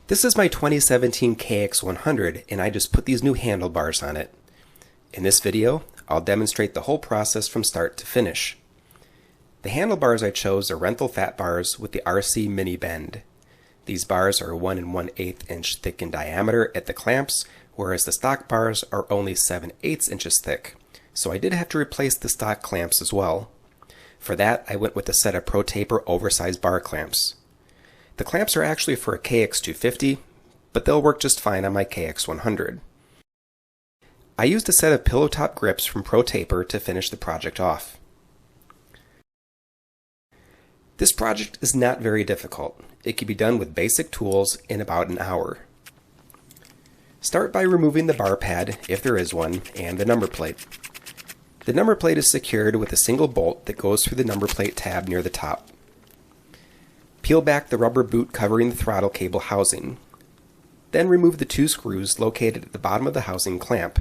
This is my 2017 KX100 and I just put these new handlebars on it. In this video, I'll demonstrate the whole process from start to finish. The handlebars I chose are Renthal Fatbars with the RC Mini Bend. These bars are 1 1/8 inch thick in diameter at the clamps, whereas the stock bars are only 7/8 inches thick, so I did have to replace the stock clamps as well. For that, I went with a set of Protaper oversized bar clamps. The clamps are actually for a KX250, but they'll work just fine on my KX100. I used a set of pillow top grips from Protaper to finish the project off. This project is not very difficult. It can be done with basic tools in about an hour. Start by removing the bar pad, if there is one, and the number plate. The number plate is secured with a single bolt that goes through the number plate tab near the top. Peel back the rubber boot covering the throttle cable housing. Then remove the two screws located at the bottom of the housing clamp.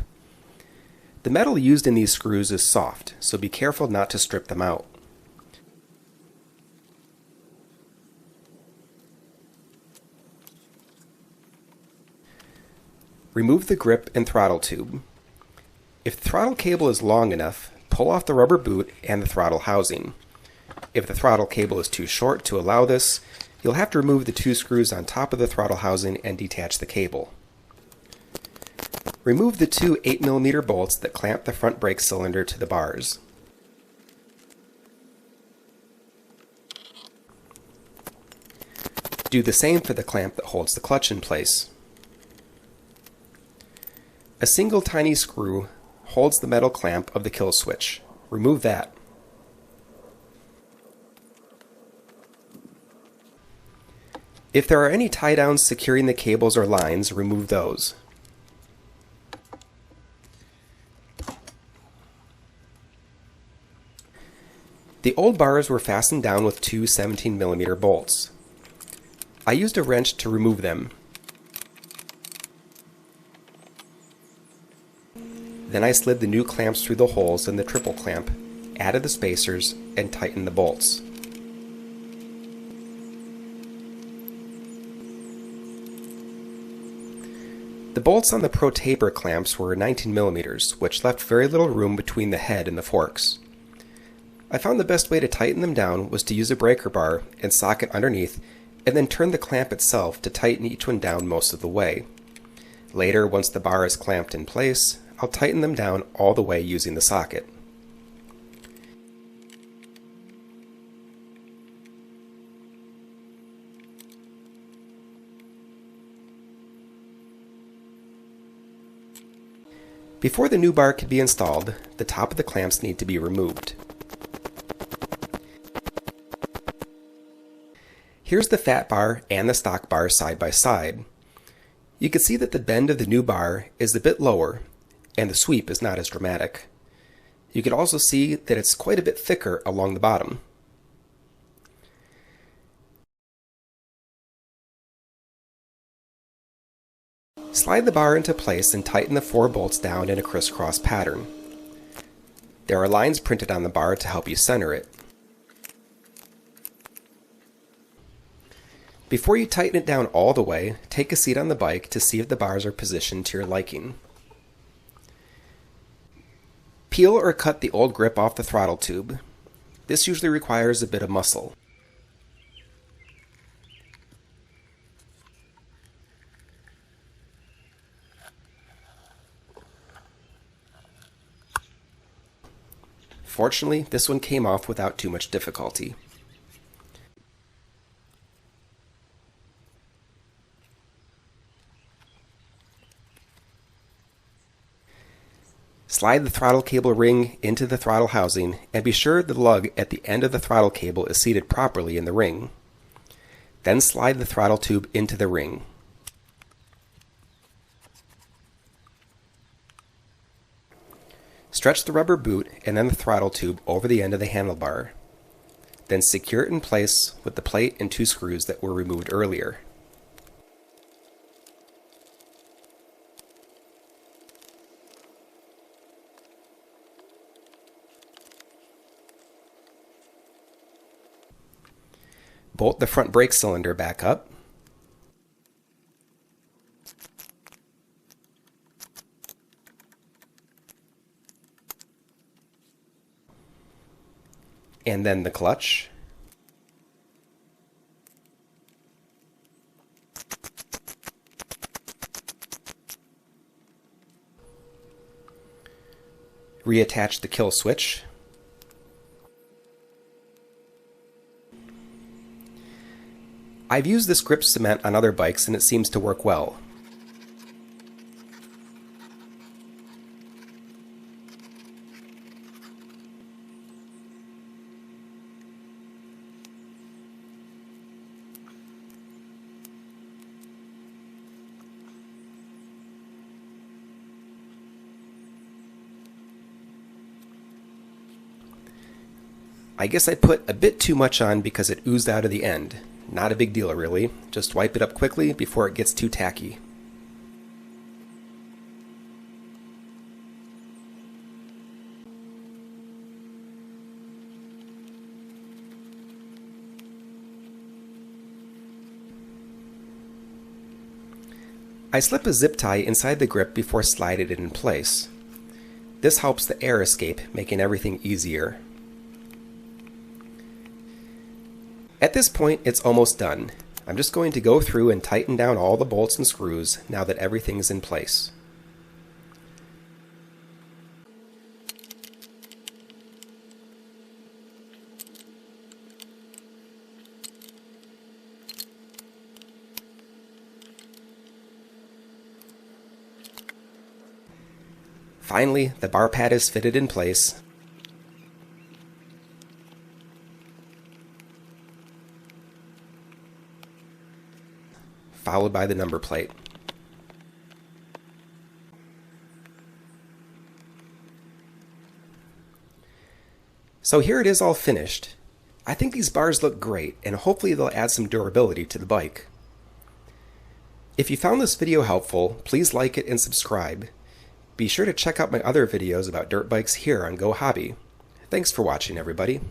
The metal used in these screws is soft, so be careful not to strip them out. Remove the grip and throttle tube. If the throttle cable is long enough, pull off the rubber boot and the throttle housing. If the throttle cable is too short to allow this, you'll have to remove the two screws on top of the throttle housing and detach the cable. Remove the two 8mm bolts that clamp the front brake cylinder to the bars. Do the same for the clamp that holds the clutch in place. A single tiny screw holds the metal clamp of the kill switch. Remove that. If there are any tie downs securing the cables or lines, remove those. The old bars were fastened down with two 17mm bolts. I used a wrench to remove them. Then I slid the new clamps through the holes in the triple clamp, added the spacers, and tightened the bolts. The bolts on the Protaper clamps were 19mm, which left very little room between the head and the forks. I found the best way to tighten them down was to use a breaker bar and socket underneath, and then turn the clamp itself to tighten each one down most of the way. Later, once the bar is clamped in place, I'll tighten them down all the way using the socket. Before the new bar can be installed, the top of the clamps need to be removed. Here's the fat bar and the stock bar side by side. You can see that the bend of the new bar is a bit lower, and the sweep is not as dramatic. You can also see that it's quite a bit thicker along the bottom. Slide the bar into place and tighten the 4 bolts down in a crisscross pattern. There are lines printed on the bar to help you center it. Before you tighten it down all the way, take a seat on the bike to see if the bars are positioned to your liking. Peel or cut the old grip off the throttle tube. This usually requires a bit of muscle. Fortunately, this one came off without too much difficulty. Slide the throttle cable ring into the throttle housing and be sure the lug at the end of the throttle cable is seated properly in the ring. Then slide the throttle tube into the ring. Stretch the rubber boot and then the throttle tube over the end of the handlebar. Then secure it in place with the plate and 2 screws that were removed earlier. Bolt the front brake cylinder back up. and then the clutch, reattach the kill switch, I've used this grip cement on other bikes and it seems to work well. I guess I put a bit too much on because it oozed out of the end. Not a big deal really, just wipe it up quickly before it gets too tacky. I slip a zip tie inside the grip before sliding it in place. This helps the air escape, making everything easier. At this point, it's almost done. I'm just going to go through and tighten down all the bolts and screws now that everything's in place. Finally, the bar pad is fitted in place. Followed by the number plate. So here it is all finished. I think these bars look great and hopefully they'll add some durability to the bike. If you found this video helpful, please like it and subscribe. Be sure to check out my other videos about dirt bikes here on Go Hobby. Thanks for watching, everybody.